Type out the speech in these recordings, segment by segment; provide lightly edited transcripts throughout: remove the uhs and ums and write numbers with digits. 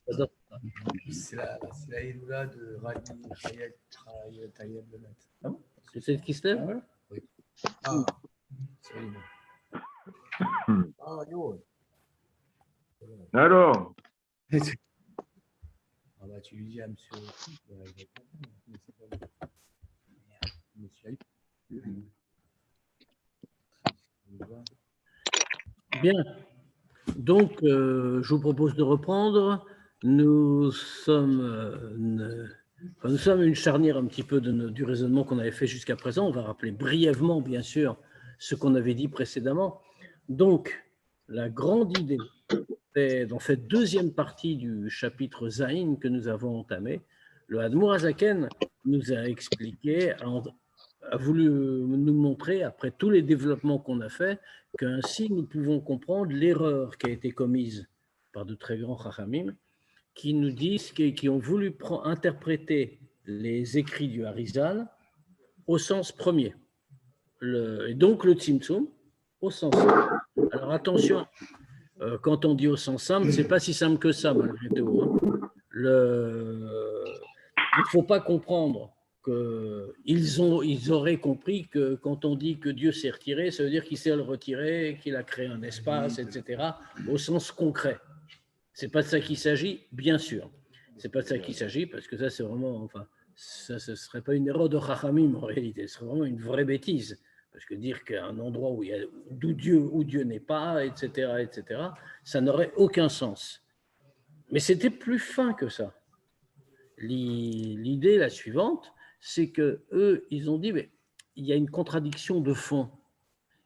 J'adore. C'est la Héloula de Rani Tayeb Lemet. Ah bon? C'est celle qui se lève? Ah, oui. Ah, c'est Ah, yo. Alors, Ah bah tu lui dis à monsieur. Il va comprendre, mais c'est pas lui. Merde, monsieur. Bien. Donc, je vous propose de reprendre. Nous sommes une charnière un petit peu du raisonnement qu'on avait fait jusqu'à présent. On va rappeler brièvement, bien sûr, ce qu'on avait dit précédemment. Donc, la grande idée, c'est dans cette deuxième partie du chapitre Zayin que nous avons entamé, le Admour Hazaken nous a expliqué, a voulu nous montrer, après tous les développements qu'on a faits, qu'ainsi nous pouvons comprendre l'erreur qui a été commise par de très grands Chachamim, qui nous disent, qui ont voulu interpréter les écrits du Harizal au sens premier, et donc le Tzimtzum au sens simple. Alors attention, quand on dit au sens simple, c'est pas si simple que ça malgré tout. Hein. Il ne faut pas comprendre qu'ils auraient compris que quand on dit que Dieu s'est retiré, ça veut dire qu'il s'est retiré, qu'il a créé un espace, etc., au sens concret. Ce n'est pas de ça qu'il s'agit, bien sûr. Ce n'est pas de ça qu'il s'agit, parce que ça, c'est vraiment, enfin, ça, ce ne serait pas une erreur de Chachamim en réalité, ce serait vraiment une vraie bêtise. Parce que dire qu'un endroit où Dieu n'est pas, etc., ça n'aurait aucun sens. Mais c'était plus fin que ça. L'idée, la suivante, c'est que eux, ils ont dit, mais il y a une contradiction de fond.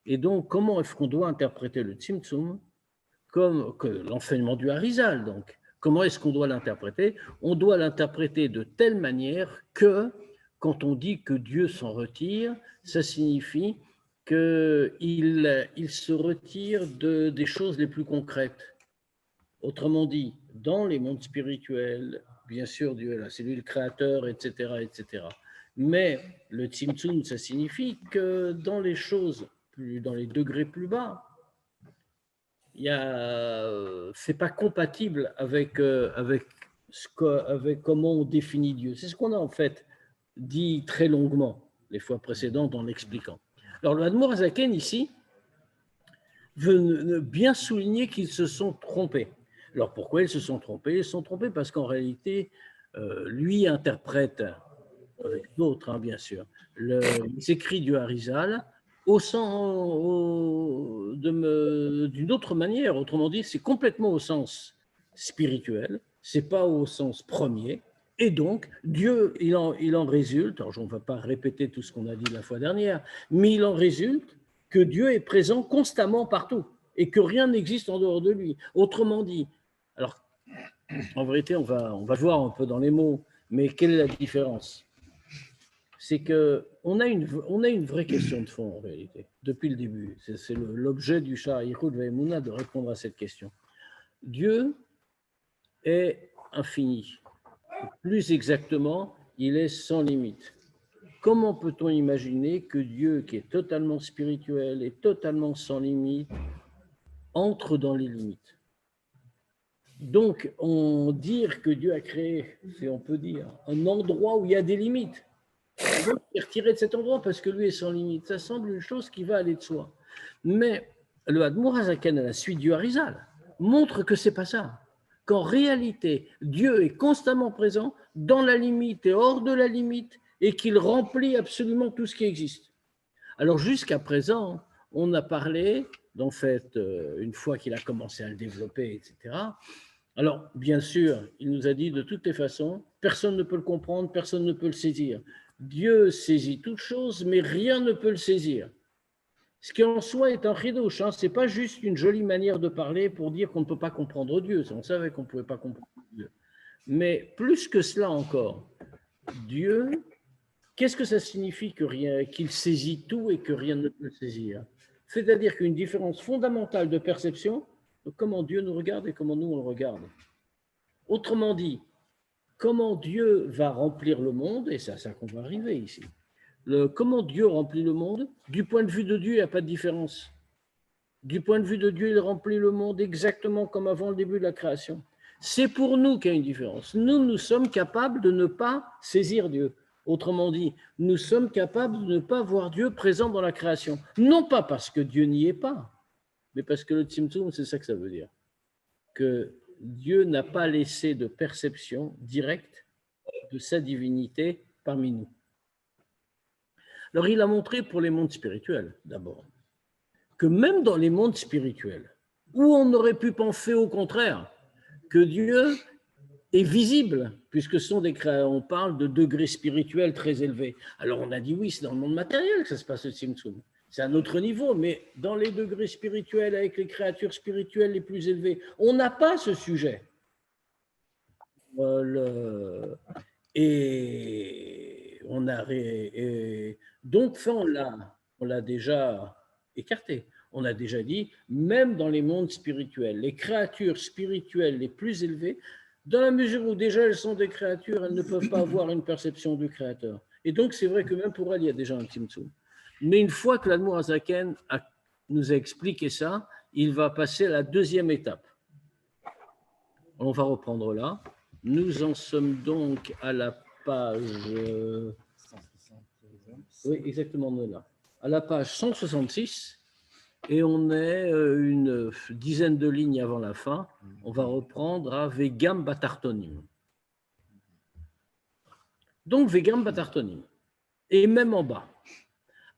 Et donc, comment est-ce qu'on doit interpréter le Tzimtzum comme que l'enseignement du Harizal, donc comment est-ce qu'on doit l'interpréter? On doit l'interpréter de telle manière que, quand on dit que Dieu s'en retire, ça signifie qu'il se retire des choses les plus concrètes. Autrement dit, dans les mondes spirituels, bien sûr, Dieu est là, c'est lui le créateur, etc., etc. Mais le Tzimtzum, ça signifie que dans les choses, dans les degrés plus bas, c'est pas compatible avec comment on définit Dieu. C'est ce qu'on a en fait dit très longuement les fois précédentes en l'expliquant. Alors le Admour Hazaken ici veut bien souligner qu'ils se sont trompés. Alors pourquoi ils se sont trompés? Ils se sont trompés parce qu'en réalité, lui interprète, avec d'autres hein, bien sûr, les écrits du Harizal d'une autre manière. Autrement dit, c'est complètement au sens spirituel, c'est pas au sens premier. Et donc, Dieu, il en résulte, alors je ne vais pas répéter tout ce qu'on a dit la fois dernière, mais il en résulte que Dieu est présent constamment partout et que rien n'existe en dehors de lui. Autrement dit, alors en vérité, on va voir un peu dans les mots, mais quelle est la différence? C'est qu'on a une vraie question de fond en réalité, depuis le début. C'est l'objet du Shah Yichud Ve'emunah de répondre à cette question. Dieu est infini. Plus exactement, il est sans limite. Comment peut-on imaginer que Dieu, qui est totalement spirituel et totalement sans limite, entre dans les limites? Donc, on dire que Dieu a créé, si on peut dire, un endroit où il y a des limites, donc il est retiré de cet endroit parce que lui est sans limite. Ça semble une chose qui va aller de soi. Mais le Admour Hazaken, à la suite du Harizal, montre que c'est pas ça. Qu'en réalité, Dieu est constamment présent dans la limite et hors de la limite et qu'il remplit absolument tout ce qui existe. Alors jusqu'à présent, on a parlé, en fait, une fois qu'il a commencé à le développer, etc. Alors, bien sûr, il nous a dit de toutes les façons, personne ne peut le comprendre, personne ne peut le saisir. Dieu saisit toutes choses, mais rien ne peut le saisir. Ce qui en soi est un chidouche, hein. Ce n'est pas juste une jolie manière de parler pour dire qu'on ne peut pas comprendre Dieu. On savait qu'on ne pouvait pas comprendre Dieu. Mais plus que cela encore, Dieu, qu'est-ce que ça signifie qu'il saisit tout et que rien ne peut le saisir? C'est-à-dire qu'une différence fondamentale de perception de comment Dieu nous regarde et comment nous on le regarde. Autrement dit, comment Dieu va remplir le monde, et c'est à ça qu'on va arriver ici. Comment Dieu remplit le monde? Du point de vue de Dieu, il n'y a pas de différence. Du point de vue de Dieu, il remplit le monde exactement comme avant le début de la création. C'est pour nous qu'il y a une différence. Nous sommes capables de ne pas saisir Dieu. Autrement dit, nous sommes capables de ne pas voir Dieu présent dans la création. Non pas parce que Dieu n'y est pas, mais parce que le Tzimtzum, c'est ça que ça veut dire. Que Dieu n'a pas laissé de perception directe de sa divinité parmi nous. Alors, il a montré pour les mondes spirituels, d'abord, que même dans les mondes spirituels, où on aurait pu penser au contraire, que Dieu est visible, puisque ce sont on parle de degrés spirituels très élevés. Alors, on a dit oui, c'est dans le monde matériel que ça se passe le Tzimtzum. C'est un autre niveau, mais dans les degrés spirituels, avec les créatures spirituelles les plus élevées, on n'a pas ce sujet. Et on a donc ça, on l'a déjà écarté. On a déjà dit, même dans les mondes spirituels, les créatures spirituelles les plus élevées, dans la mesure où déjà elles sont des créatures, elles ne peuvent pas avoir une perception du Créateur. Et donc c'est vrai que même pour elles, il y a déjà un Tzimtzum. Mais une fois que l'Admour Hazaken nous a expliqué ça, il va passer à la deuxième étape. On va reprendre là. Nous en sommes donc à la page... oui, exactement, on est là. À la page 166, et on est une dizaine de lignes avant la fin. On va reprendre à Vegam Batartonim. Donc, Vegam Batartonim. Et même en bas.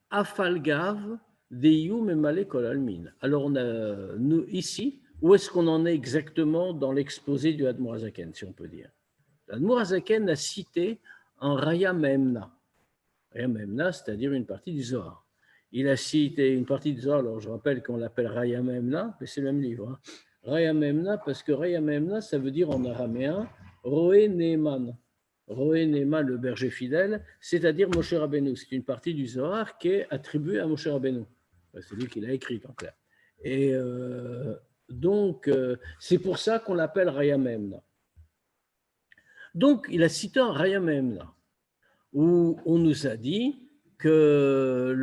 Afalgav Deyu Memale Kol Almin. Alors, on a, nous, ici, où est-ce qu'on en est exactement dans l'exposé du Admour Hazaken, si on peut dire? L'Admour Hazaken a cité un Raya Memna. Raya Memna, c'est-à-dire une partie du Zohar. Il a cité une partie du Zohar, alors je rappelle qu'on l'appelle Raya Memna, mais c'est le même livre. Hein. Raya Memna, parce que Raya Memna, ça veut dire en araméen Roé Neeman. Roé Neeman, le berger fidèle, c'est-à-dire Moshe Rabbeinu. C'est une partie du Zohar qui est attribuée à Moshe Rabbeinu. C'est lui qui l'a écrit en clair. Et donc, c'est pour ça qu'on l'appelle Raya Memna. Donc, il a cité un Raya Memna, où on nous a dit que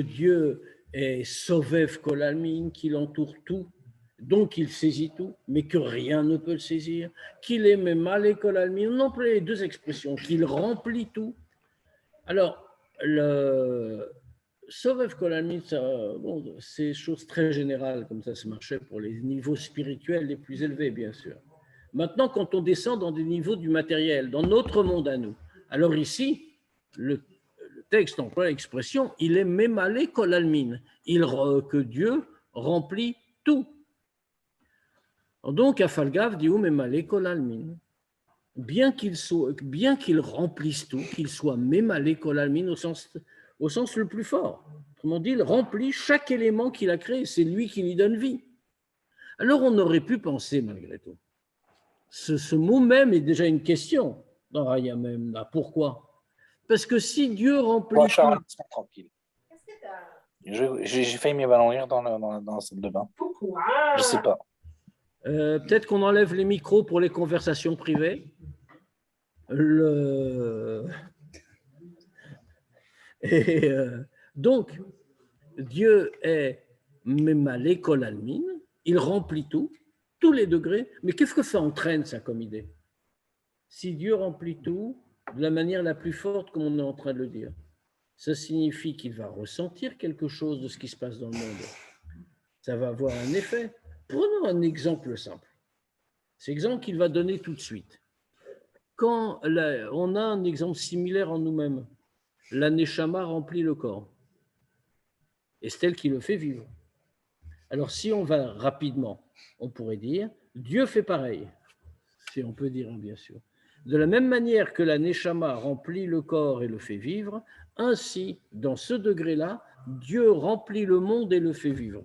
Dieu est Sovev Kolalmin, qu'il entoure tout, donc il saisit tout, mais que rien ne peut le saisir, qu'il est Memale Kolalmin, on emploie les deux expressions, qu'il remplit tout. Alors, le Sovev Kolalmin, bon, c'est chose très générale, comme ça marchait pour les niveaux spirituels les plus élevés, bien sûr. Maintenant, quand on descend dans des niveaux du matériel, dans notre monde à nous, alors ici, le texte emploie l'expression, il est Memale Kolalmin, que Dieu remplit tout. Donc, Afalgav dit Memale Kolalmin. Bien qu'il remplisse tout, qu'il soit Memale Kolalmin au sens le plus fort. Autrement dit, il remplit chaque élément qu'il a créé, c'est lui qui lui donne vie. Alors, on aurait pu penser, malgré tout, ce mot même est déjà une question dans Raya Memna. Pourquoi? Parce que si Dieu remplit... Moi, Charles, tranquille. J'ai failli m'évanouir dans la salle de bain. Pourquoi? Je sais pas. Peut-être qu'on enlève les micros pour les conversations privées. Donc, Dieu est Memale Kol Almin, il remplit tout, tous les degrés, mais qu'est-ce que ça entraîne, ça, comme idée? Si Dieu remplit tout de la manière la plus forte, comme on est en train de le dire, ça signifie qu'il va ressentir quelque chose de ce qui se passe dans le monde. Ça va avoir un effet. Prenons un exemple simple. C'est l'exemple qu'il va donner tout de suite. Quand on a un exemple similaire en nous-mêmes, la Neshama remplit le corps. Et c'est elle qui le fait vivre. Alors, si on va rapidement, on pourrait dire, Dieu fait pareil, si on peut dire, bien sûr. De la même manière que la Neshama remplit le corps et le fait vivre, ainsi, dans ce degré-là, Dieu remplit le monde et le fait vivre.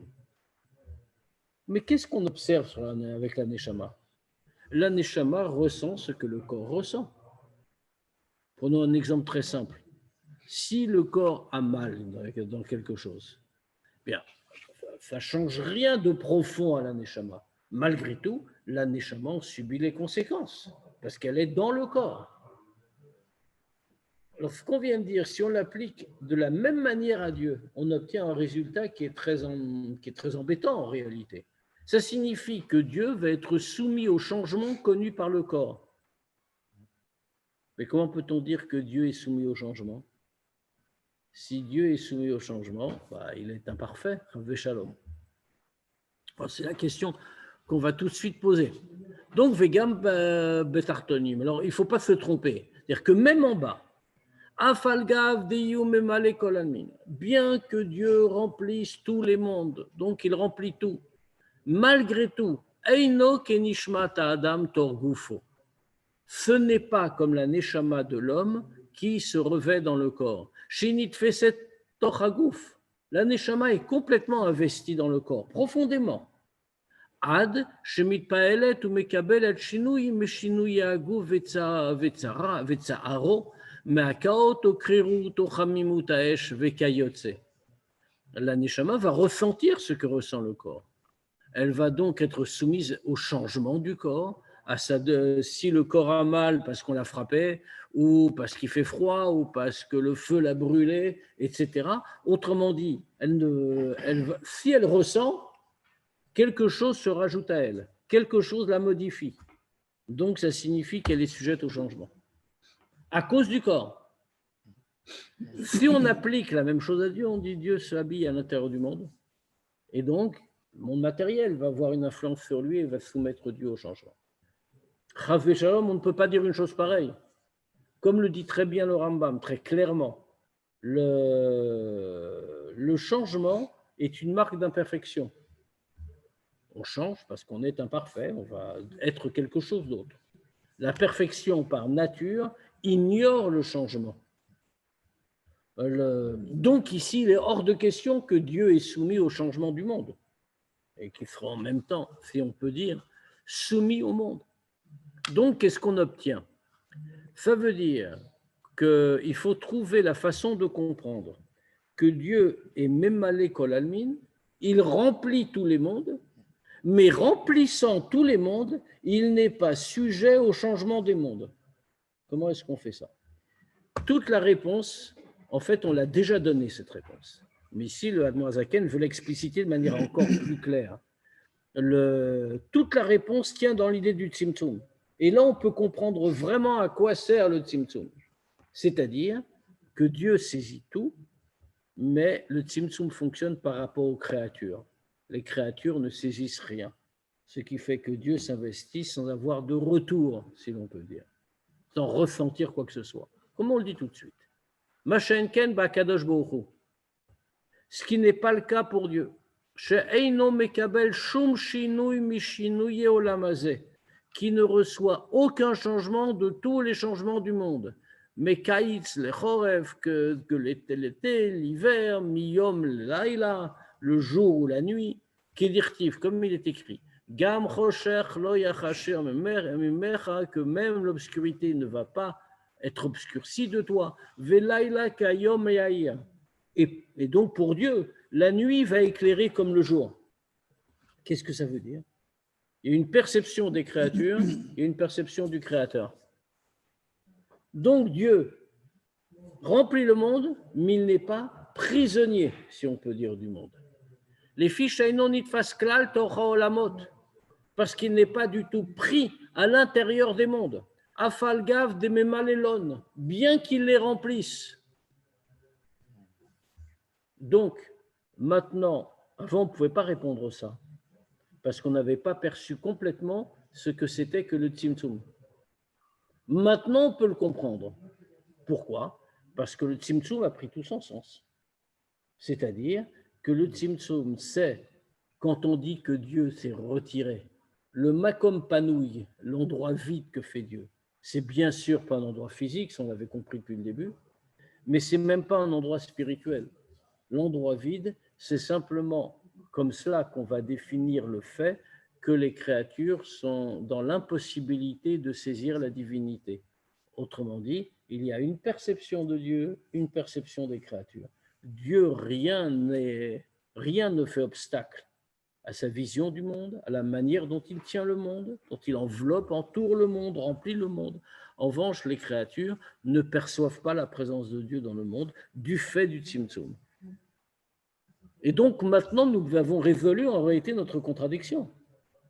Mais qu'est-ce qu'on observe avec la Neshama? La Neshama ressent ce que le corps ressent. Prenons un exemple très simple. Si le corps a mal dans quelque chose, bien, ça ne change rien de profond à la Neshama. Malgré tout, la Neshama en subit les conséquences, parce qu'elle est dans le corps. Alors, ce qu'on vient de dire, si on l'applique de la même manière à Dieu, on obtient un résultat qui est très embêtant en réalité. Ça signifie que Dieu va être soumis au changement connu par le corps. Mais comment peut-on dire que Dieu est soumis au changement? Si Dieu est soumis au changement, il est imparfait, Shalom. C'est la question qu'on va tout de suite poser. Donc, Vegam Betartonim. Alors, il ne faut pas se tromper. C'est-à-dire que même en bas, Afalgav Memale Kolanmin, bien que Dieu remplisse tous les mondes, donc il remplit tout, malgré tout, Eino Kenishmata Adam Torgufo. Ce n'est pas comme la neshama de l'homme qui se revêt dans le corps. Shinit Feset Tochaguf. La neshama est complètement investie dans le corps, profondément. Ad Shemit Paelet ou Mekabel et Shinui Meshinui Aguf Vetsaaro Meakaot Okriru Tochamimut Aesh Vekayotse. La neshama va ressentir ce que ressent le corps. Elle va donc être soumise au changement du corps. Si le corps a mal parce qu'on l'a frappé, ou parce qu'il fait froid, ou parce que le feu l'a brûlé, etc. Autrement dit, si elle ressent, quelque chose se rajoute à elle, quelque chose la modifie. Donc, ça signifie qu'elle est sujette au changement. À cause du corps. Si on applique la même chose à Dieu, on dit Dieu s'habille à l'intérieur du monde. Et donc, le monde matériel va avoir une influence sur lui et va soumettre Dieu au changement. Chas Shalom, on ne peut pas dire une chose pareille. Comme le dit très bien le Rambam, très clairement, le changement est une marque d'imperfection. On change parce qu'on est imparfait, on va être quelque chose d'autre. La perfection par nature ignore le changement. Donc ici, il est hors de question que Dieu est soumis au changement du monde et qu'il sera en même temps, si on peut dire, soumis au monde. Donc, qu'est-ce qu'on obtient? Ça veut dire qu'il faut trouver la façon de comprendre que Dieu est Memale Kol Almin, il remplit tous les mondes, mais remplissant tous les mondes, il n'est pas sujet au changement des mondes. Comment est-ce qu'on fait ça? Toute la réponse, en fait, on l'a déjà donnée, cette réponse. Mais ici, le Admorazaken veut l'expliciter de manière encore plus claire. Toute la réponse tient dans l'idée du Tzimtzum. Et là, on peut comprendre vraiment à quoi sert le Tzimtzum. C'est-à-dire que Dieu saisit tout, mais le Tzimtzum fonctionne par rapport aux créatures. Les créatures ne saisissent rien. Ce qui fait que Dieu s'investit sans avoir de retour, si l'on peut dire, sans ressentir quoi que ce soit. Comme on le dit tout de suite. Mashenken ba'kadosh baruch hu. Ce qui n'est pas le cas pour Dieu. She'eino mekabel shum shinui mishinui olam hazeh, qui ne reçoit aucun changement de tous les changements du monde. Mais kaïtz le chorev, que l'été, l'hiver, miyom laïla, le jour ou la nuit, kedirtiv, comme il est écrit. Gam choshech lo yachasher mimecha, que même l'obscurité ne va pas être obscurcie de toi. Velaïla kayom yaïr. Et donc pour Dieu, la nuit va éclairer comme le jour. Qu'est-ce que ça veut dire? Il y a une perception des créatures et une perception du Créateur. Donc Dieu remplit le monde, mais il n'est pas prisonnier, si on peut dire, du monde. Les fiches parce qu'il n'est pas du tout pris à l'intérieur des mondes. Afalgav de memalelon, bien qu'il les remplisse. Donc, maintenant, avant, on ne pouvait pas répondre ça, parce qu'on n'avait pas perçu complètement ce que c'était que le Tzimtzum. Maintenant, on peut le comprendre. Pourquoi? Parce que le Tzimtzum a pris tout son sens. C'est-à-dire que le Tzimtzum, c'est quand on dit que Dieu s'est retiré, le Makom Panouï, l'endroit vide que fait Dieu, c'est bien sûr pas un endroit physique, ça on l'avait compris depuis le début, mais c'est même pas un endroit spirituel. L'endroit vide, c'est simplement comme cela qu'on va définir le fait que les créatures sont dans l'impossibilité de saisir la divinité. Autrement dit, il y a une perception de Dieu, une perception des créatures. Dieu, rien ne fait obstacle à sa vision du monde, à la manière dont il tient le monde, dont il enveloppe, entoure le monde, remplit le monde. En revanche, les créatures ne perçoivent pas la présence de Dieu dans le monde du fait du Tzimtzum. Et donc maintenant, nous avons résolu en réalité notre contradiction.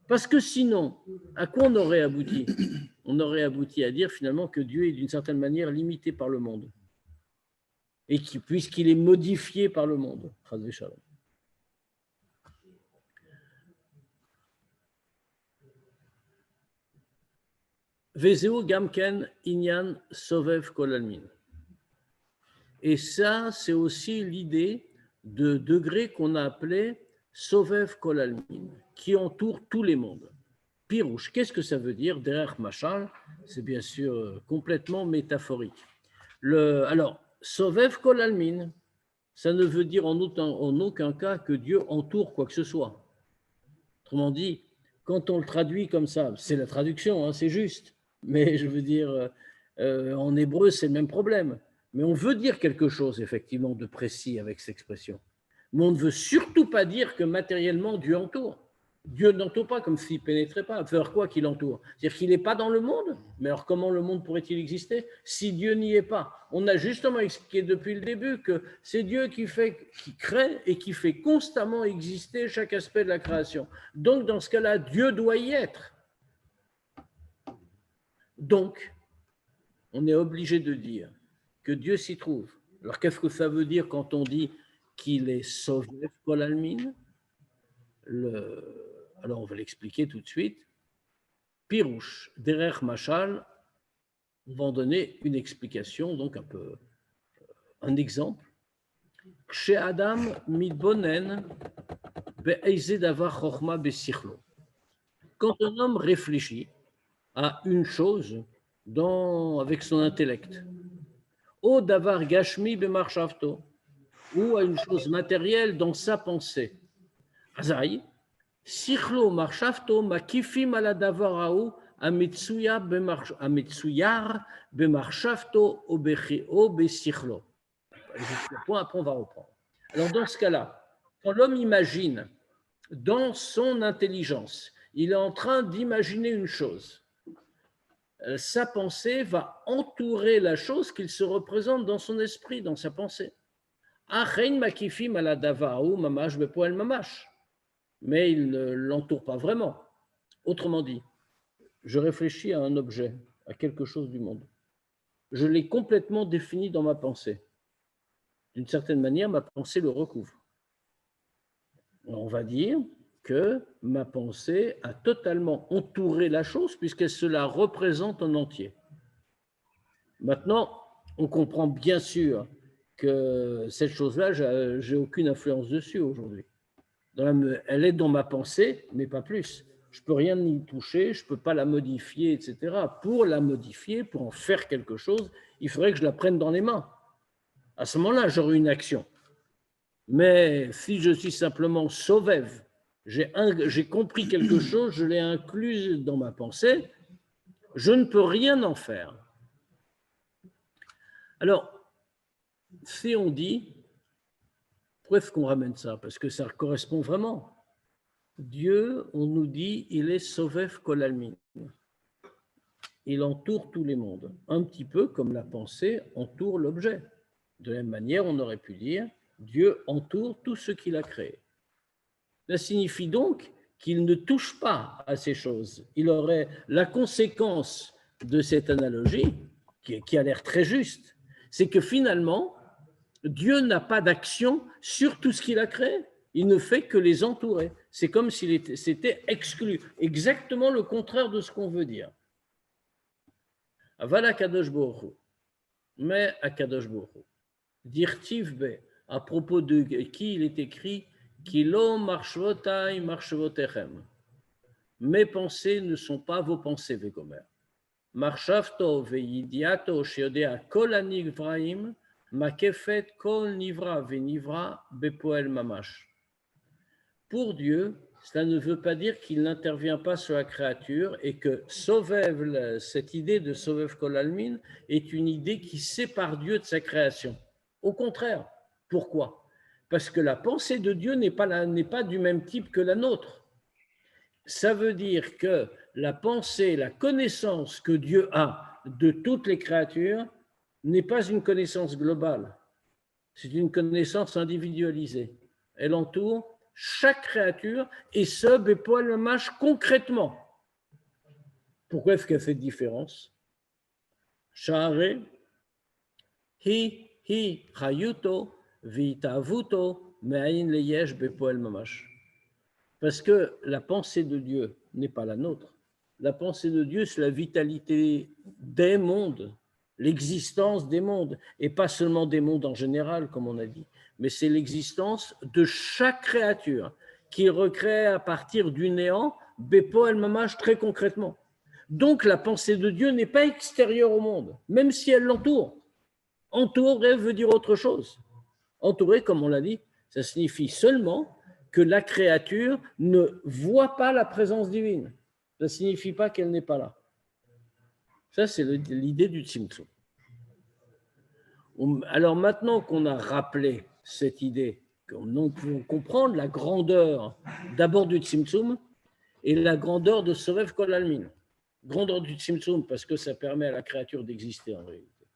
Parce que sinon, à quoi on aurait abouti? On aurait abouti à dire finalement que Dieu est d'une certaine manière limité par le monde. Et puisqu'il est modifié par le monde. Vezeo gamken inyan sovev kolalmin. Et ça, c'est aussi l'idée de degré qu'on a appelé sovev kolalmin, qui entoure tous les mondes. Pirouche, qu'est-ce que ça veut dire? Derrière machal, c'est bien sûr complètement métaphorique. Alors, sovev kolalmin, ça ne veut dire en aucun cas que Dieu entoure quoi que ce soit. Autrement dit, quand on le traduit comme ça, c'est la traduction, hein, c'est juste, mais je veux dire, en hébreu, c'est le même problème. Mais on veut dire quelque chose, effectivement, de précis avec cette expression. Mais on ne veut surtout pas dire que matériellement, Dieu entoure. Dieu n'entoure pas comme s'il ne pénétrait pas. Faire quoi qu'il entoure? C'est-à-dire qu'il n'est pas dans le monde. Mais alors comment le monde pourrait-il exister si Dieu n'y est pas? On a justement expliqué depuis le début que c'est Dieu qui crée et qui fait constamment exister chaque aspect de la création. Donc dans ce cas-là, Dieu doit y être. Donc, on est obligé de dire que Dieu s'y trouve. Alors qu'est-ce que ça veut dire quand on dit qu'il est Sovev Kol Almin? Alors, on va l'expliquer tout de suite. Pirouche, Derer Machal, on va en donner une explication, donc un exemple. Chez Adam, Midbonen, Be'eize Davar Chochma Besichlo. Quand un homme réfléchit à une chose avec son intellect, au Davar Gashmi Be'marshavto, ou à une chose matérielle dans sa pensée, Azaï, Sichlo Marshavto Makifim ala Davaraou Ametsuyar Bemarchavto Obechio Besichlo. Après, on va reprendre. Alors, dans ce cas-là, quand l'homme imagine dans son intelligence, il est en train d'imaginer une chose, sa pensée va entourer la chose qu'il se représente dans son esprit, dans sa pensée. Mais il ne l'entoure pas vraiment. Autrement dit, je réfléchis à un objet, à quelque chose du monde. Je l'ai complètement défini dans ma pensée. D'une certaine manière, ma pensée le recouvre. On va dire que ma pensée a totalement entouré la chose puisqu'elle se la représente en entier. Maintenant, on comprend bien sûr que cette chose-là, j'ai aucune influence dessus aujourd'hui. Elle est dans ma pensée, mais pas plus. Je ne peux rien y toucher, je ne peux pas la modifier, etc. Pour la modifier, pour en faire quelque chose, il faudrait que je la prenne dans les mains. À ce moment-là, j'aurai une action. Mais si je suis simplement Sovev, j'ai compris quelque chose, je l'ai inclus dans ma pensée, je ne peux rien en faire. Alors, si on dit, pourquoi est-ce qu'on ramène ça? Parce que ça correspond vraiment. Dieu, on nous dit, il est Sovev Kol Almin. Il entoure tous les mondes, un petit peu comme la pensée entoure l'objet. De la même manière, on aurait pu dire, Dieu entoure tout ce qu'il a créé. Cela signifie donc qu'il ne touche pas à ces choses. Il aurait la conséquence de cette analogie, qui a l'air très juste, c'est que finalement, Dieu n'a pas d'action sur tout ce qu'il a créé. Il ne fait que les entourer. C'est comme s'il s'était exclu. Exactement le contraire de ce qu'on veut dire. Avala Kadosh Baruch Hu. Mais à Kadosh Baruch Hu. Dirtiv be, à propos de qui il est écrit, Kilo marshvotai marshvotechem. Mes pensées ne sont pas vos pensées, Vegomer. Marshavto veidiato shiodea kol anivraim, makefet kol nivra venivra bepoel mamash. Pour Dieu, cela ne veut pas dire qu'il n'intervient pas sur la créature et que Sovev, cette idée de Sovev Kol Almin, est une idée qui sépare Dieu de sa création. Au contraire, pourquoi? Parce que la pensée de Dieu n'est pas du même type que la nôtre. Ça veut dire que la pensée, la connaissance que Dieu a de toutes les créatures n'est pas une connaissance globale, c'est une connaissance individualisée. elle entoure chaque créature, et ce, Bepoel Mamash, concrètement. Pourquoi est-ce qu'il y a cette différence? Sha'are, hi chayuto, v'itavuto, me'ayin leyesh Bepoel Mamash. Parce que la pensée de Dieu n'est pas la nôtre. La pensée de Dieu, c'est la vitalité des mondes, l'existence des mondes, et pas seulement des mondes en général, comme on a dit, mais c'est l'existence de chaque créature qu'il recrée à partir du néant, Bepo El Mamash, très concrètement. Donc la pensée de Dieu n'est pas extérieure au monde, même si elle l'entoure. Entourer veut dire autre chose. Entourer, comme on l'a dit, ça signifie seulement que la créature ne voit pas la présence divine. Ça ne signifie pas qu'elle n'est pas là. Ça, c'est l'idée du Tzimtzum. Alors maintenant qu'on a rappelé cette idée, nous pouvons comprendre la grandeur d'abord du Tzimtzum et la grandeur de Sovev Kol Almin. Grandeur du Tzimtzum parce que ça permet à la créature d'exister en réalité.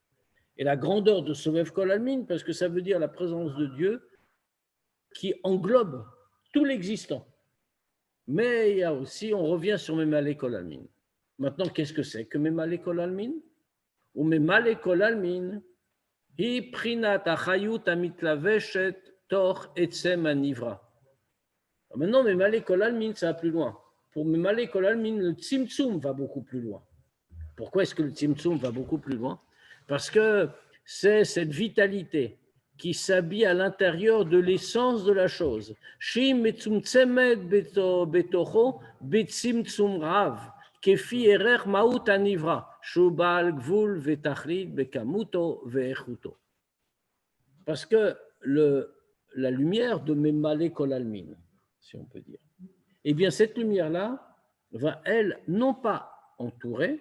Et la grandeur de Sovev Kol Almin parce que ça veut dire la présence de Dieu qui englobe tout l'existant. Mais il y a aussi, on revient sur Memale Kol Almin. Maintenant, qu'est-ce que c'est que Memale Kol Almin? Ou Memale Kol Almin, hi prinat achayut amitlaveshet tor etzem anivra. Maintenant, Memale Kol Almin, ça va plus loin. Pour Memale Kol Almin, le Tzimtzum va beaucoup plus loin. Pourquoi est-ce que le Tzimtzum va beaucoup plus loin? Parce que c'est cette vitalité qui s'habille à l'intérieur de l'essence de la chose. Shi metzumtzemet betocho betzimtzum rav, kefi erer maut anivra, shubal gvul vetachlit bekamuto veechuto. Parce que la lumière de Memale Kol Almin, si on peut dire, eh bien cette lumière-là va, elle, non pas entourer,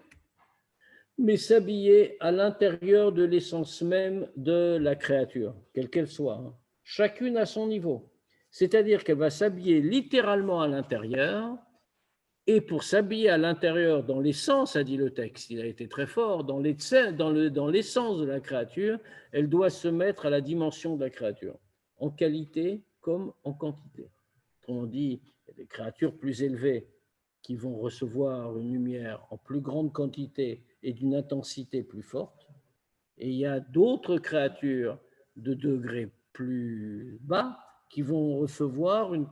mais s'habiller à l'intérieur de l'essence même de la créature, quelle qu'elle soit, chacune à son niveau. C'est-à-dire qu'elle va s'habiller littéralement à l'intérieur, et pour s'habiller à l'intérieur dans l'essence, a dit le texte, il a été très fort, dans l'essence de la créature, elle doit se mettre à la dimension de la créature, en qualité comme en quantité. On dit, il y a des créatures plus élevées qui vont recevoir une lumière en plus grande quantité et d'une intensité plus forte. Et il y a d'autres créatures de degrés plus bas qui vont recevoir une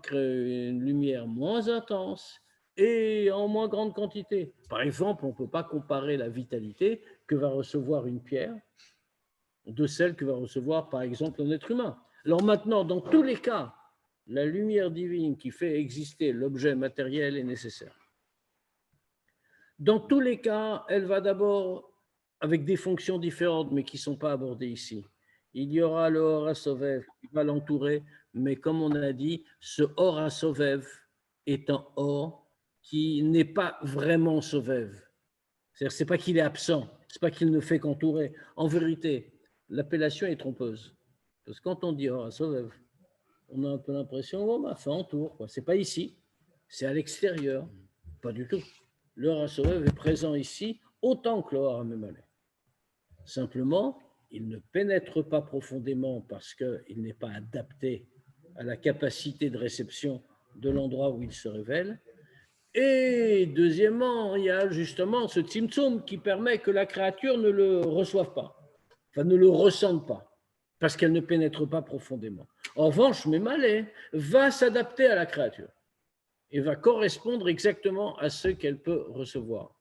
lumière moins intense et en moins grande quantité. Par exemple, on ne peut pas comparer la vitalité que va recevoir une pierre de celle que va recevoir, par exemple, un être humain. Alors maintenant, dans tous les cas, la lumière divine qui fait exister l'objet matériel est nécessaire. Dans tous les cas, elle va d'abord avec des fonctions différentes, mais qui ne sont pas abordées ici. Il y aura le Or HaSovev qui va l'entourer, mais comme on a dit, ce Or HaSovev est un Or qui n'est pas vraiment Sovev. C'est-à-dire, ce n'est pas qu'il est absent, ce n'est pas qu'il ne fait qu'entourer. En vérité, l'appellation est trompeuse. Parce que quand on dit Or HaSovev, on a un peu l'impression, oh, bah, ça entoure. Ce n'est pas ici, c'est à l'extérieur. Pas du tout. Le Or HaSovev est présent ici autant que le Or HaMemale. Simplement, il ne pénètre pas profondément parce qu'il n'est pas adapté à la capacité de réception de l'endroit où il se révèle. Et deuxièmement, il y a justement ce Tzimtzum qui permet que la créature ne le reçoive pas, enfin ne le ressente pas, parce qu'elle ne pénètre pas profondément. En revanche, Memale va s'adapter à la créature et va correspondre exactement à ce qu'elle peut recevoir.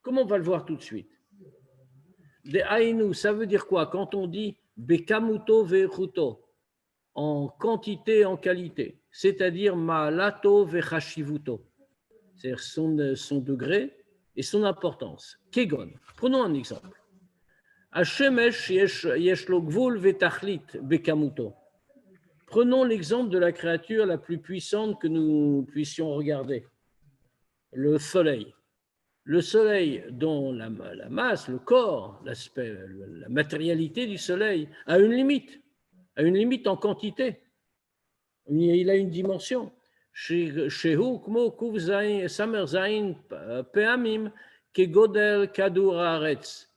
Comment on va le voir tout de suite? De Aïnou, ça veut dire quoi? Quand on dit Bekamuto vechuto, en quantité, en qualité, c'est-à-dire Ma'alato vechashivuto, c'est-à-dire son degré et son importance. Kegon, prenons un exemple. Hashemesh yeshlo gvul vetachlit bekamuto. Prenons l'exemple de la créature la plus puissante que nous puissions regarder, le soleil. Le soleil, dont la masse, le corps, l'aspect, la matérialité du soleil a une limite en quantité. Il a une dimension. Shehu kmo kuv samer zain peamim kegodel kadur haaretz,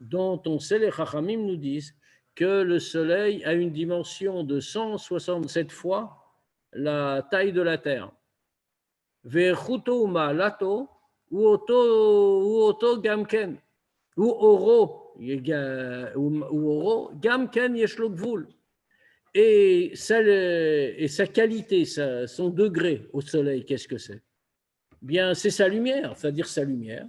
dont on sait, les Chachamim nous disent que le soleil a une dimension de 167 fois la taille de la terre. Ve'chuto ma'alato ou auto gamken ou oro gamken yeshlo gvul. Et sa qualité, son degré au soleil, qu'est-ce que c'est? Bien, c'est sa lumière, c'est-à-dire sa lumière.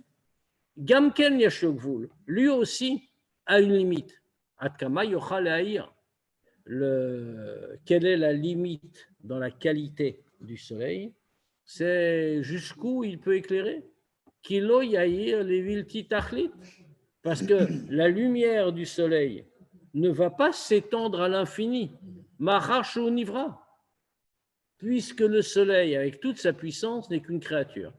Gamken yeshlo gvul, lui aussi a une limite. Atkama yochal ha'ir. Quelle est la limite dans la qualité du soleil? C'est jusqu'où il peut éclairer. Kilo yahir levilti tachlit. Parce que la lumière du soleil ne va pas s'étendre à l'infini. Mahash ou nivra. Puisque le soleil, avec toute sa puissance, n'est qu'une créature.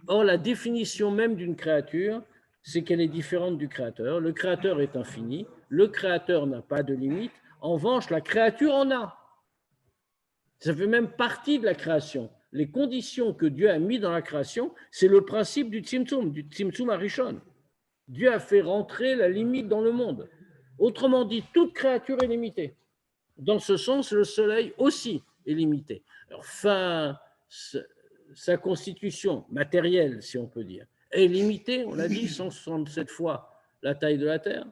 Or, la définition même d'une créature, c'est qu'elle est différente du créateur. Le créateur est infini. Le créateur n'a pas de limite. En revanche, la créature en a. Ça fait même partie de la création. Les conditions que Dieu a mises dans la création, c'est le principe du Tzimtzum Arishon. Dieu a fait rentrer la limite dans le monde. Autrement dit, toute créature est limitée. Dans ce sens, le soleil aussi est limité. Alors, sa constitution matérielle, si on peut dire, est limitée, on l'a dit, 167 fois la taille de la Terre.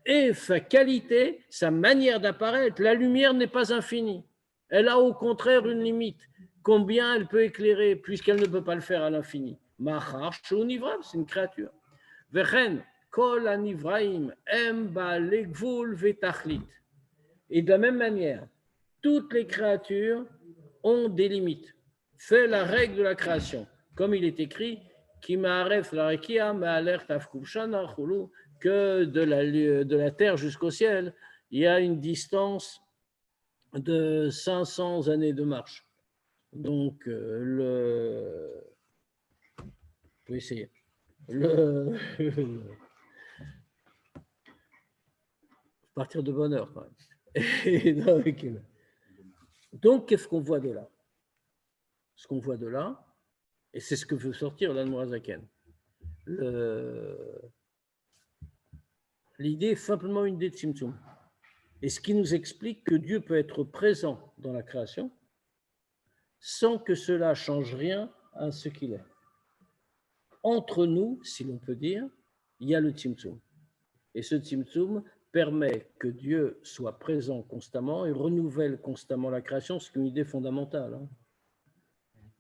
Et sa qualité, sa manière d'apparaître, la lumière n'est pas infinie. Elle a au contraire une limite. Combien elle peut éclairer, puisqu'elle ne peut pas le faire à l'infini. Machar, Shonivram, c'est une créature. Vechen, Kol Anivraim, Emba, Legvul, Vetachlit. Et de la même manière, toutes les créatures ont des limites. C'est la règle de la création. Comme il est écrit, que de la terre jusqu'au ciel, il y a une distance de 500 années de marche. Donc, je vais essayer. Partir de bonne heure, quand même. Donc, qu'est-ce qu'on voit de là? Ce qu'on voit de là, et c'est ce que veut sortir l'Admorazaken. L'idée est simplement une idée de Tzimtzum. Et ce qui nous explique que Dieu peut être présent dans la création sans que cela change rien à ce qu'il est. Entre nous, si l'on peut dire, il y a le Tzimtzum. Et ce Tzimtzum permet que Dieu soit présent constamment et renouvelle constamment la création, ce qui est une idée fondamentale. Hein.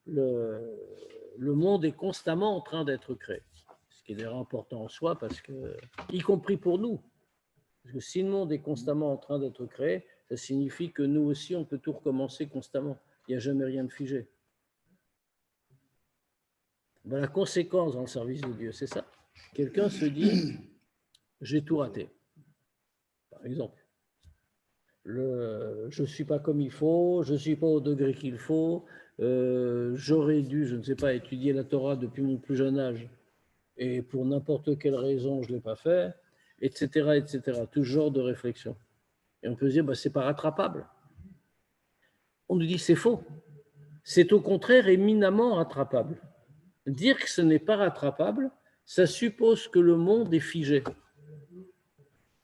Le monde est constamment en train d'être créé, ce qui est d'ailleurs important en soi, parce que, y compris pour nous, parce que si le monde est constamment en train d'être créé, ça signifie que nous aussi, on peut tout recommencer constamment. Il n'y a jamais rien de figé. Ben, la conséquence dans le service de Dieu, c'est ça. Quelqu'un se dit, j'ai tout raté. Par exemple, je ne suis pas comme il faut, je ne suis pas au degré qu'il faut, j'aurais dû, je ne sais pas, étudier la Torah depuis mon plus jeune âge, et pour n'importe quelle raison, je ne l'ai pas fait, etc., etc. Tout genre de réflexion. Et on peut se dire, bah, c'est pas rattrapable. On nous dit, c'est faux. C'est au contraire éminemment rattrapable. Dire que ce n'est pas rattrapable, ça suppose que le monde est figé.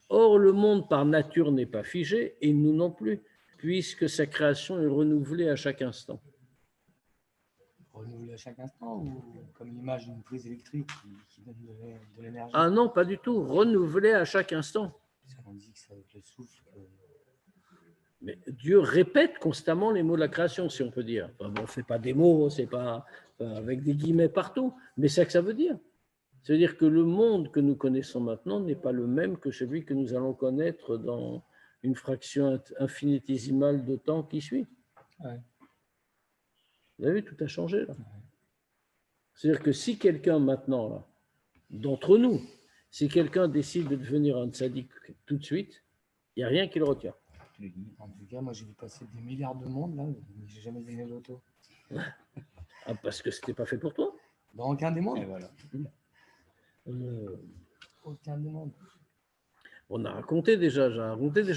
Or, le monde par nature n'est pas figé, et nous non plus, puisque sa création est renouvelée à chaque instant. Renouvelée à chaque instant, ou comme l'image d'une prise électrique qui donne de l'énergie? Ah non, pas du tout. Renouvelée à chaque instant. Parce qu'on dit que c'est avec le souffle. Mais Dieu répète constamment les mots de la création, si on peut dire. Enfin, bon, c'est pas des mots, c'est pas avec des guillemets partout, mais c'est ça que ça veut dire. C'est-à-dire que le monde que nous connaissons maintenant n'est pas le même que celui que nous allons connaître dans une fraction infinitésimale de temps qui suit. Ouais. Vous avez vu, tout a changé là. C'est-à-dire que si quelqu'un maintenant, là, d'entre nous, si quelqu'un décide de devenir un tzaddik tout de suite, il n'y a rien qui le retient. En tout cas, moi j'ai vu passer des milliards de monde là, mais j'ai jamais gagné l'auto. Ah, parce que c'était pas fait pour toi. Dans aucun des mondes. Et voilà. Aucun des mondes. On a raconté déjà,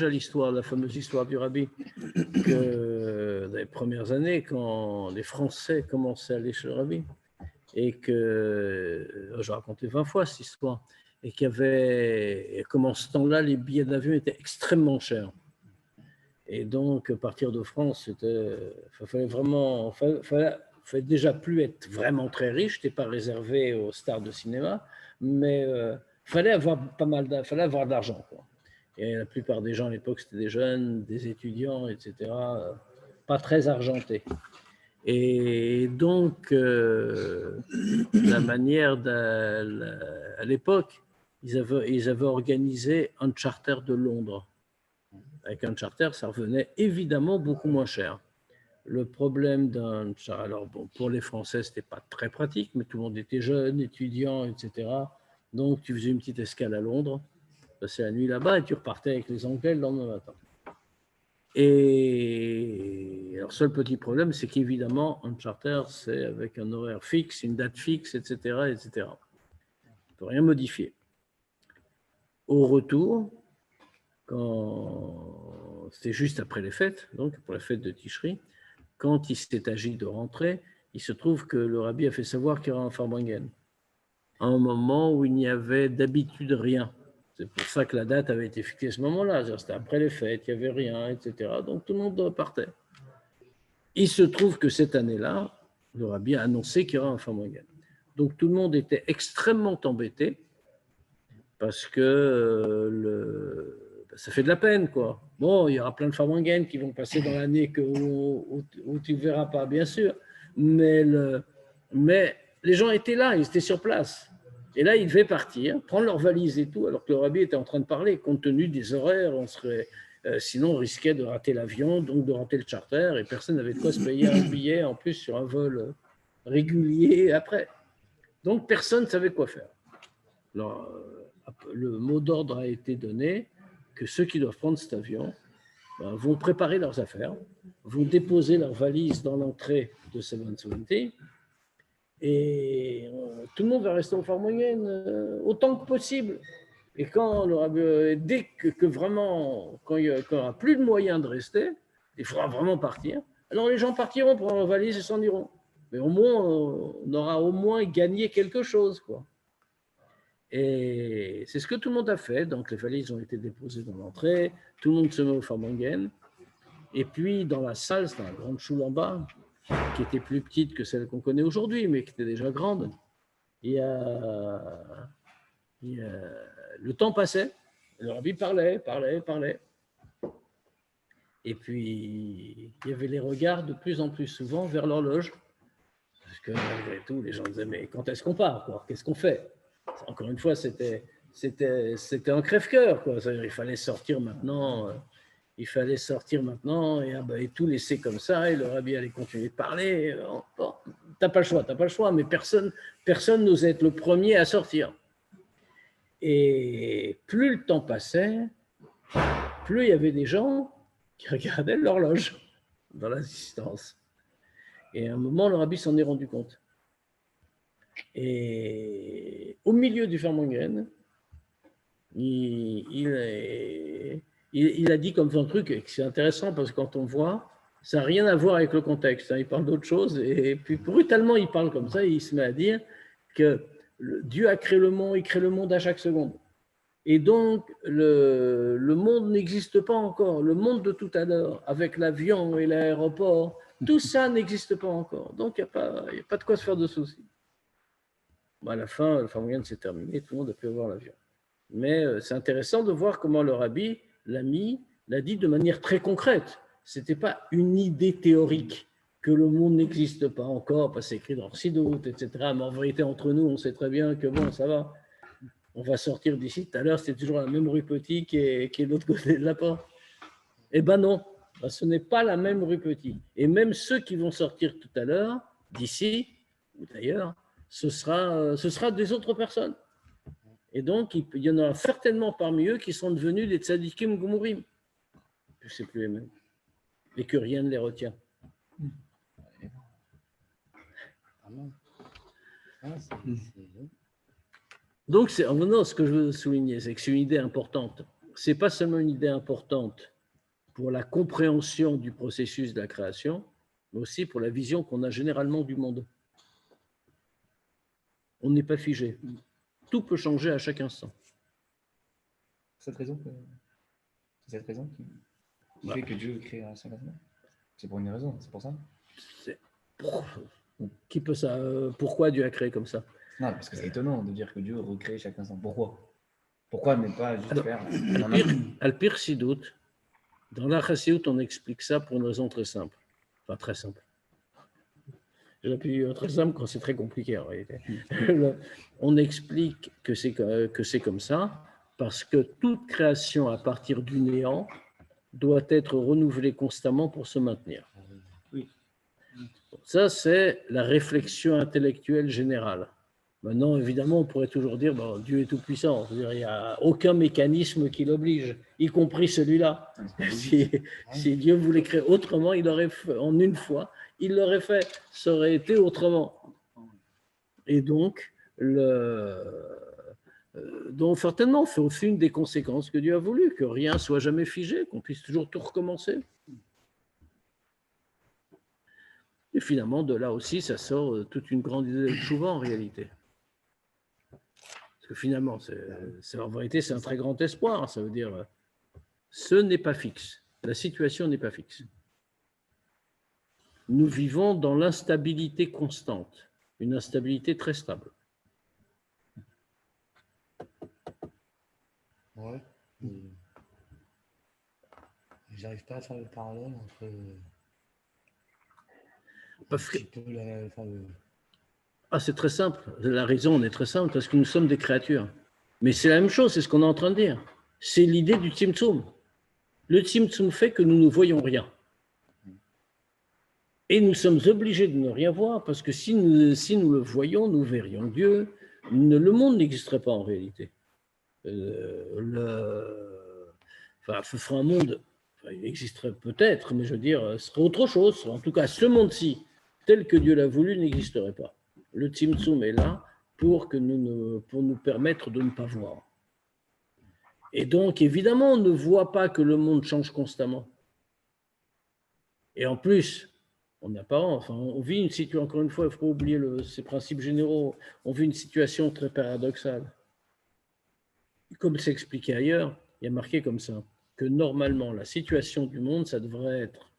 l'histoire, la fameuse histoire du rabbi, que dans les premières années, quand les Français commençaient à aller chez le rabbi, et que, j'ai raconté 20 fois cette histoire, et qu'il y avait, et comment ce temps-là, les billets d'avion étaient extrêmement chers. Et donc, partir de France, fallait déjà plus être vraiment très riche, c'était pas réservé aux stars de cinéma, mais fallait avoir fallait avoir de l'argent, quoi. Et la plupart des gens à l'époque, c'était des jeunes, des étudiants, etc., pas très argentés. Et donc, la manière à l'époque, ils avaient organisé un charter de Londres. Avec un charter, ça revenait évidemment beaucoup moins cher. Le problème d'un charter, alors bon, pour les Français, c'était pas très pratique, mais tout le monde était jeune, étudiant, etc. Donc, tu faisais une petite escale à Londres, passais la nuit là-bas et tu repartais avec les Anglais le lendemain matin. Et alors, seul petit problème, c'est qu'évidemment, un charter, c'est avec un horaire fixe, une date fixe, etc., etc. On ne peut rien modifier. Au retour, quand c'était juste après les fêtes, donc pour la fête de Tishri, quand il s'est agi de rentrer, il se trouve que le rabbi a fait savoir qu'il y aura un Farbrengen, à un moment où il n'y avait d'habitude rien. C'est pour ça que la date avait été fixée à ce moment-là. C'était après les fêtes, il n'y avait rien, etc. Donc tout le monde partait. Il se trouve que cette année-là, le rabbi a annoncé qu'il y aura un Farbrengen. Donc tout le monde était extrêmement embêté parce que ça fait de la peine, quoi. Bon, il y aura plein de Farbrengen qui vont passer dans l'année où tu ne verras pas, bien sûr, mais les gens étaient là, ils étaient sur place. Et là, ils devaient partir, prendre leurs valises et tout, alors que le rabbi était en train de parler. Compte tenu des horaires, sinon on risquait de rater l'avion, donc de rater le charter, et personne n'avait de quoi se payer un billet, en plus sur un vol régulier après. Donc personne ne savait quoi faire. Alors, le mot d'ordre a été donné que ceux qui doivent prendre cet avion vont préparer leurs affaires, vont déposer leurs valises dans l'entrée de 770 et tout le monde va rester au Farbrengen autant que possible. Et dès que vraiment, quand il n'y aura plus de moyens de rester, il faudra vraiment partir, alors les gens partiront pour leurs valises et s'en iront. Mais au moins, on aura au moins gagné quelque chose, quoi. Et c'est ce que tout le monde a fait. Donc, les valises ont été déposées dans l'entrée. Tout le monde se met au Farbrengen. Et puis, dans la salle, c'est la grande choule en bas, qui était plus petite que celle qu'on connaît aujourd'hui, mais qui était déjà grande. Le temps passait. Le rabbi parlait. Et puis, il y avait les regards de plus en plus souvent vers l'horloge. Parce que malgré tout, les gens disaient, mais quand est-ce qu'on part, quoi? Qu'est-ce qu'on fait? Encore une fois, c'était un crève-cœur, quoi. Il fallait sortir maintenant. Et tout laisser comme ça, et le rabbi allait continuer de parler. Bon, t'as pas le choix, mais personne n'osait être le premier à sortir. Et plus le temps passait, plus il y avait des gens qui regardaient l'horloge dans l'assistance. Et à un moment, le rabbi s'en est rendu compte. Et au milieu du Farbrengen, il a dit comme un truc, et c'est intéressant parce que quand on voit, ça n'a rien à voir avec le contexte. Il parle d'autre chose, et puis brutalement, il parle comme ça, et il se met à dire que Dieu a créé le monde, il crée le monde à chaque seconde. Et donc, le monde n'existe pas encore. Le monde de tout à l'heure, avec l'avion et l'aéroport, tout ça n'existe pas encore. Donc, il n'y a pas de quoi se faire de soucis. À la fin, le Farbrengen s'est terminé, tout le monde a pu avoir l'avion. Mais c'est intéressant de voir comment le rabbi l'a dit de manière très concrète. Ce n'était pas une idée théorique que le monde n'existe pas encore, parce que c'est écrit dans Chassidut, etc. Mais en vérité, entre nous, on sait très bien que bon, ça va. On va sortir d'ici. Tout à l'heure, c'était toujours la même rue Petit qui est de l'autre côté de la porte. Eh bien non, ce n'est pas la même rue Petit. Et même ceux qui vont sortir tout à l'heure, d'ici, ou d'ailleurs, ce sera des autres personnes. Et donc, il y en a certainement parmi eux qui sont devenus des tzadikim gumurim. Je ne sais plus les mêmes. Et que rien ne les retient. Donc, ce que je veux souligner, c'est que c'est une idée importante. Ce n'est pas seulement une idée importante pour la compréhension du processus de la création, mais aussi pour la vision qu'on a généralement du monde. On n'est pas figé. Tout peut changer à chaque instant. C'est cette raison qui fait que Dieu crée un seul monde. C'est pour une raison, c'est pour ça. Qui peut ça pourquoi Dieu a créé comme ça? Non, parce que c'est étonnant de dire que Dieu recrée chaque instant. Pourquoi ne pas juste faire Al-Pir Sidout, dans la Chassidut, on explique ça pour une raison très simple. Enfin, très simple. J'aurais pu dire très simple quand c'est très compliqué en réalité. On explique que c'est comme ça parce que toute création à partir du néant doit être renouvelée constamment pour se maintenir. Oui. Ça, c'est la réflexion intellectuelle générale. Maintenant, évidemment, on pourrait toujours dire bon, Dieu est tout-puissant. Il n'y a aucun mécanisme qui l'oblige, y compris celui-là. Si Dieu voulait créer autrement, il l'aurait fait en une fois. Il l'aurait fait. Ça aurait été autrement. Et donc, donc certainement, c'est aussi une des conséquences que Dieu a voulu, que rien ne soit jamais figé, qu'on puisse toujours tout recommencer. Et finalement, de là aussi, ça sort toute une grande idée de tchouva en réalité. Parce que finalement, en vérité, c'est un très grand espoir. Ça veut dire, ce n'est pas fixe. La situation n'est pas fixe. Nous vivons dans l'instabilité constante, une instabilité très stable. Ouais. J'arrive pas à faire le parallèle entre c'est très simple. La raison est très simple parce que nous sommes des créatures. Mais c'est la même chose, c'est ce qu'on est en train de dire. C'est l'idée du Tzimtzum. Le Tzimtzum fait que nous ne voyons rien. Et nous sommes obligés de ne rien voir parce que si nous le voyons, nous verrions Dieu. Le monde n'existerait pas en réalité. Ce serait un monde, il existerait peut-être, mais je veux dire, ce serait autre chose. En tout cas, ce monde-ci, tel que Dieu l'a voulu, n'existerait pas. Le Tzimtzum est là pour nous permettre de ne pas voir. Et donc, évidemment, on ne voit pas que le monde change constamment. Et en plus, on vit une situation, encore une fois, il ne faut pas oublier ces principes généraux, on vit une situation très paradoxale. Comme c'est expliqué ailleurs, il y a marqué comme ça, que normalement, la situation du monde, ça devrait être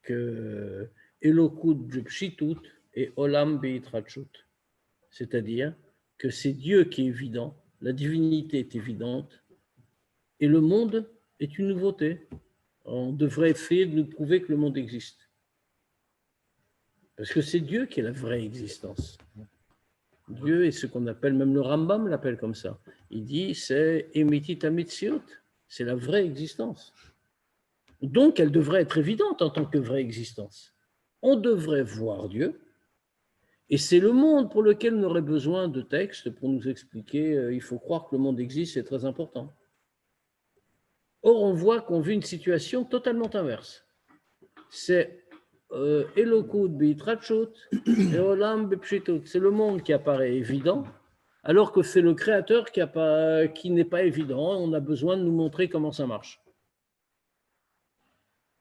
que Elokut Pshitut et Olam Beitrachut. C'est-à-dire que c'est Dieu qui est évident, la divinité est évidente, et le monde est une nouveauté. On devrait essayer de nous prouver que le monde existe. Parce que c'est Dieu qui est la vraie existence. Dieu est ce qu'on appelle, même le Rambam l'appelle comme ça. Il dit c'est Emitit Amitziot, c'est la vraie existence. Donc elle devrait être évidente en tant que vraie existence. On devrait voir Dieu, et c'est le monde pour lequel on aurait besoin de textes pour nous expliquer il faut croire que le monde existe, c'est très important. Or, on voit qu'on vit une situation totalement inverse. C'est Elokut Beitrachut et Olam Bepshitut. C'est le monde qui apparaît évident, alors que c'est le Créateur qui n'est pas évident. On a besoin de nous montrer comment ça marche.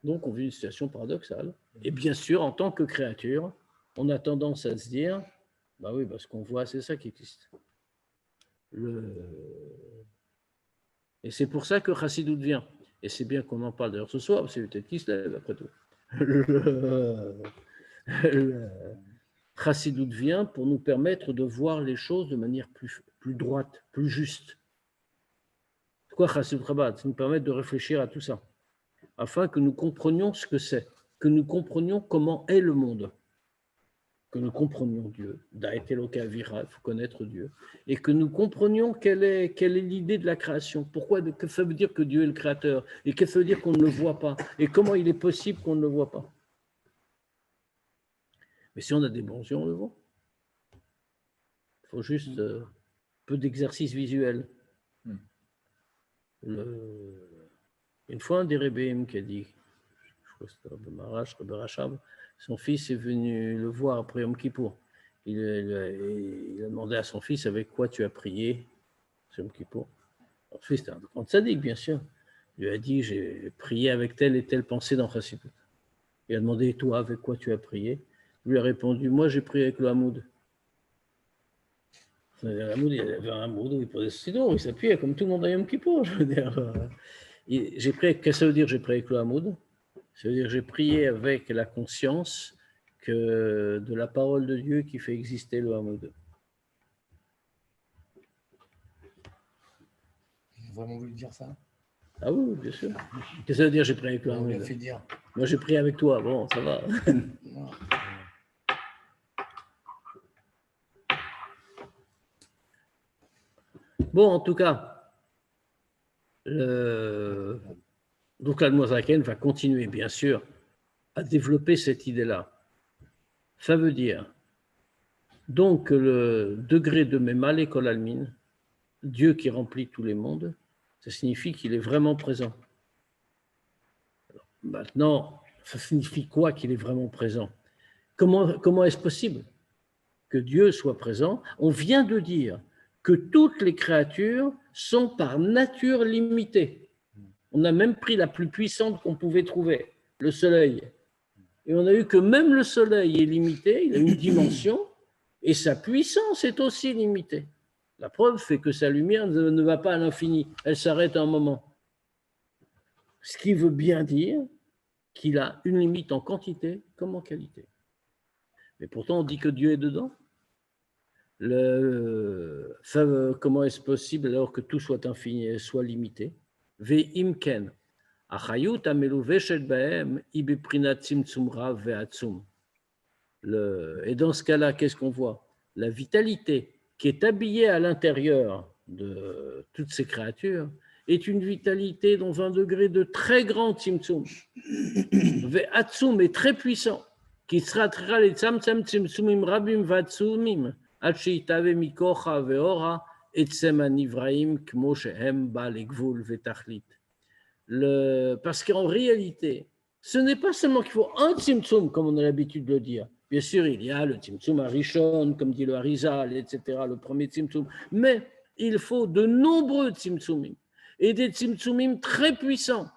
Donc, on vit une situation paradoxale. Et bien sûr, en tant que créature, on a tendance à se dire, bah oui, parce qu'on voit, c'est ça qui existe. Et c'est pour ça que Chassidut vient. Et c'est bien qu'on en parle d'ailleurs ce soir, c'est peut-être qui se lève après tout. Le Chassidut vient pour nous permettre de voir les choses de manière plus droite, plus juste. Pourquoi Chassidut Chabad? Ça nous permet de réfléchir à tout ça, afin que nous comprenions ce que c'est, que nous comprenions comment est le monde, que nous comprenions Dieu. Da'et Eloka Avira, il faut connaître Dieu, et que nous comprenions quelle est l'idée de la création. Pourquoi, que ça veut dire que Dieu est le créateur, et qu'est-ce que ça veut dire qu'on ne le voit pas, et comment il est possible qu'on ne le voit pas. Mais si on a des bons yeux, on le voit. Il faut juste peu d'exercice visuel. Une fois, un des Rébéim qui a dit, je crois que c'était Rabbi Marash, Rabbi Rachab, son fils est venu le voir après Yom Kippour. Il a demandé à son fils avec quoi tu as prié sur Yom Kippour. Son fils était un grand tzaddik, bien sûr. Il lui a dit j'ai prié avec telle et telle pensée dans Chassidut. Il a demandé toi avec quoi tu as prié. Il lui a répondu moi j'ai prié avec le Hamoud. Il avait un Hamoud où il posait ce sidour, il s'appuyait comme tout le monde à Yom Kippour, je veux dire. J'ai prié, qu'est-ce que ça veut dire j'ai prié avec le Hamoud? Ça veut dire j'ai prié avec la conscience que de la parole de Dieu qui fait exister le Hamoud. J'ai vraiment voulu dire ça. Ah oui, bien sûr. Qu'est-ce que ça veut dire j'ai prié avec le On Hamoud? l'a fait dire. Moi j'ai prié avec toi, bon, ça va. Non. Bon, en tout cas, donc l'Admozaken va continuer, bien sûr, à développer cette idée-là. Ça veut dire, donc, le degré de Memal et Kolalmin, Dieu qui remplit tous les mondes, ça signifie qu'il est vraiment présent. Maintenant, ça signifie quoi qu'il est vraiment présent? Comment est-ce possible que Dieu soit présent? On vient de dire que toutes les créatures sont par nature limitées. On a même pris la plus puissante qu'on pouvait trouver, le Soleil. Et on a vu que même le Soleil est limité, il a une dimension, et sa puissance est aussi limitée. La preuve fait que sa lumière ne va pas à l'infini, elle s'arrête à un moment. Ce qui veut bien dire qu'il a une limite en quantité comme en qualité. Mais pourtant, on dit que Dieu est dedans. Comment est-ce possible alors que tout soit infini, soit limité? Ve'imken. Achayut ameluveshet bahem ibeprinat tzimtzum rav ve'atzum. Et dans ce cas-là, qu'est-ce qu'on voit? La vitalité qui est habillée à l'intérieur de toutes ces créatures est une vitalité dans un degré de très grand tzimtzum. Ve'atzum est très puissant. Qui sera très tzamtzam tzimtzumim rabim v'atzumim. Le, parce qu'en réalité, ce n'est pas seulement qu'il faut un tzimtzum, comme on a l'habitude de le dire. Bien sûr, il y a le tzimtzum Arishon, comme dit le Harizal, etc., le premier tzimtzum, mais il faut de nombreux tzimtzumim, et des tzimtzumim très puissants,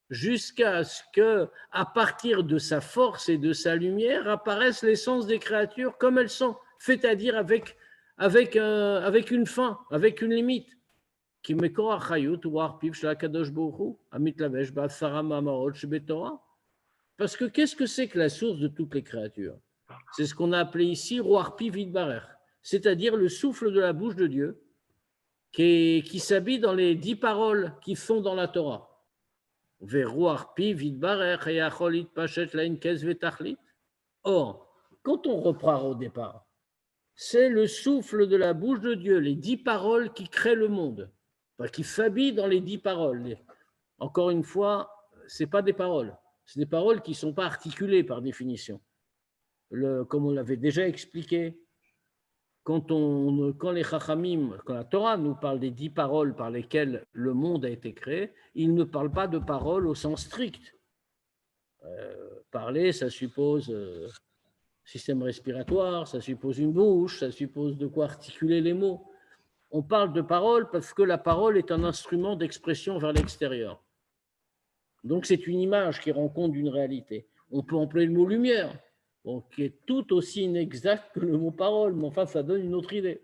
jusqu'à ce que, à partir de sa force et de sa lumière, apparaissent l'essence des créatures comme elles sont, c'est-à-dire avec une fin, avec une limite. Parce que qu'est-ce que c'est que la source de toutes les créatures? C'est ce qu'on a appelé ici Ruach Pi Vidbarer, c'est-à-dire le souffle de la bouche de Dieu qui s'habille dans les 10 paroles qui sont dans la Torah. Or, quand on reprend au départ, c'est le souffle de la bouche de Dieu, les 10 paroles qui créent le monde, qui s'habillent dans les 10 paroles. Encore une fois, ce n'est pas des paroles, c'est des paroles qui ne sont pas articulées par définition. Comme on l'avait déjà expliqué, quand les Chachamim, quand la Torah nous parle des 10 paroles par lesquelles le monde a été créé, il ne parle pas de paroles au sens strict. Parler, ça suppose système respiratoire, ça suppose une bouche, ça suppose de quoi articuler les mots. On parle de parole parce que la parole est un instrument d'expression vers l'extérieur. Donc c'est une image qui rend compte d'une réalité. On peut employer le mot lumière, qui est tout aussi inexact que le mot parole, mais enfin ça donne une autre idée.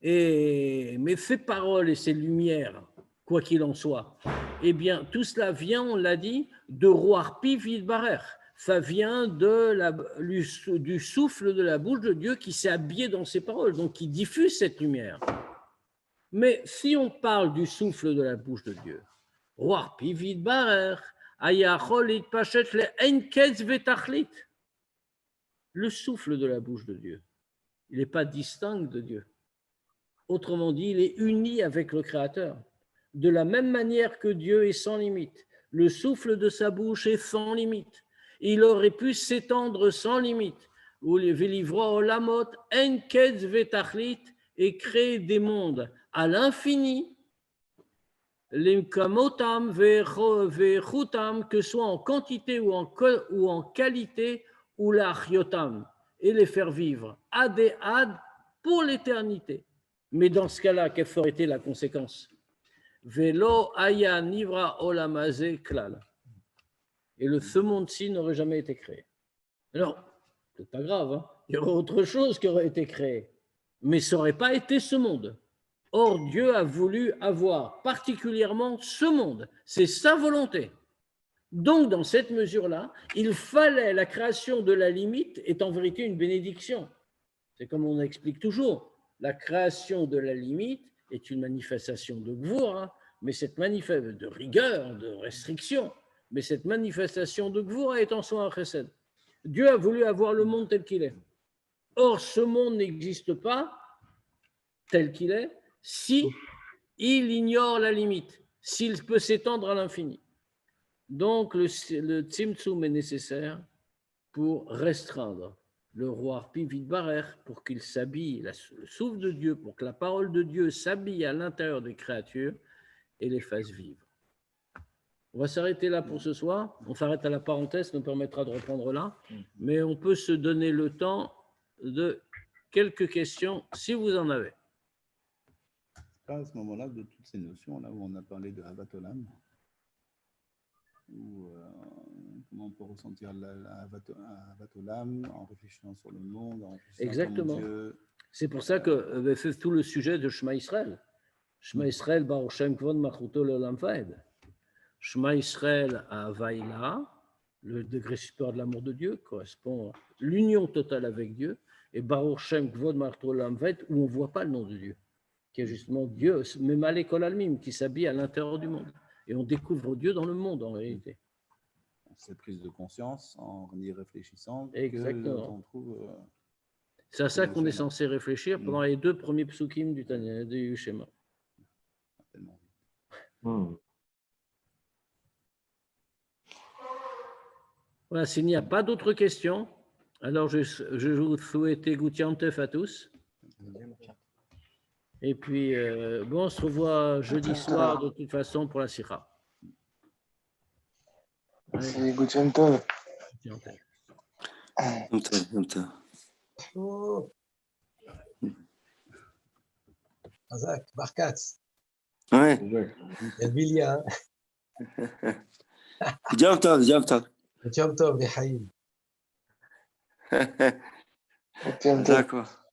Mais ces paroles et ces lumières, quoi qu'il en soit, eh bien tout cela vient, on l'a dit, de Ruach Pi Vidbarer. Ça vient du souffle de la bouche de Dieu qui s'est habillé dans ses paroles, donc qui diffuse cette lumière. Mais si on parle du souffle de la bouche de Dieu, Ruach Pi Vidbarer, le souffle de la bouche de Dieu, il n'est pas distinct de Dieu. Autrement dit, il est uni avec le Créateur. De la même manière que Dieu est sans limite, le souffle de sa bouche est sans limite. Il aurait pu s'étendre sans limite. Et créer des mondes à l'infini, que ce soit en quantité ou en qualité, ou l'achyotam, et les faire vivre ad et ad pour l'éternité. Mais dans ce cas-là, quelle aurait été la conséquence? Velo aya nivra olamaze klal. Et ce monde-ci n'aurait jamais été créé. Alors, c'est pas grave, hein, il y aurait autre chose qui aurait été créé, mais ça n'aurait pas été ce monde. Or, Dieu a voulu avoir particulièrement ce monde. C'est sa volonté. Donc, dans cette mesure-là, il fallait, la création de la limite est en vérité une bénédiction. C'est comme on explique toujours, la création de la limite est une manifestation de gvoura, mais cette manifestation de rigueur, de restriction, mais cette manifestation de gvoura est en soi un chesed. Dieu a voulu avoir le monde tel qu'il est. Or, ce monde n'existe pas tel qu'il est si il ignore la limite, s'il peut s'étendre à l'infini. Donc, le tzimtzum est nécessaire pour restreindre le roi Pivid Barer, pour qu'il s'habille, le souffle de Dieu, pour que la parole de Dieu s'habille à l'intérieur des créatures et les fasse vivre. On va s'arrêter là pour ce soir. On s'arrête à la parenthèse, ça nous permettra de reprendre là. Mais on peut se donner le temps de quelques questions, si vous en avez. À ce moment-là, de toutes ces notions, là où on a parlé de Avat Olam, comment on peut ressentir Avat Olam en réfléchissant sur le monde, en réfléchissant Exactement. sur Dieu. C'est pour ça que c'est tout le sujet de Shema Israël. Shema Israël, Baruch Shem Kvod Malchuto Leolam Vaed. Shema Israël à Vaïla, le degré supérieur de l'amour de Dieu, correspond à l'union totale avec Dieu, et Baruch Shem Kvod Malchuto Leolam Vaed, où on ne voit pas le nom de Dieu, qui est justement Dieu, Memale Kol Almim, qui s'habille à l'intérieur du monde. Et on découvre Dieu dans le monde, en réalité. Cette prise de conscience, en y réfléchissant, exactement. On trouve... c'est à ça qu'on est censé réfléchir pendant les 2 premiers psukim du Tanya, du Shema. Voilà, s'il n'y a pas d'autres questions, alors je vous souhaite Goutiantef à tous. Et puis, bon, on se revoit jeudi soir de toute façon pour la Sikha. Merci, Goutiantef. Azak, Barkatz. Ouais. Bilia. Jam Tov. Jam Tov, les Haïm. D'accord.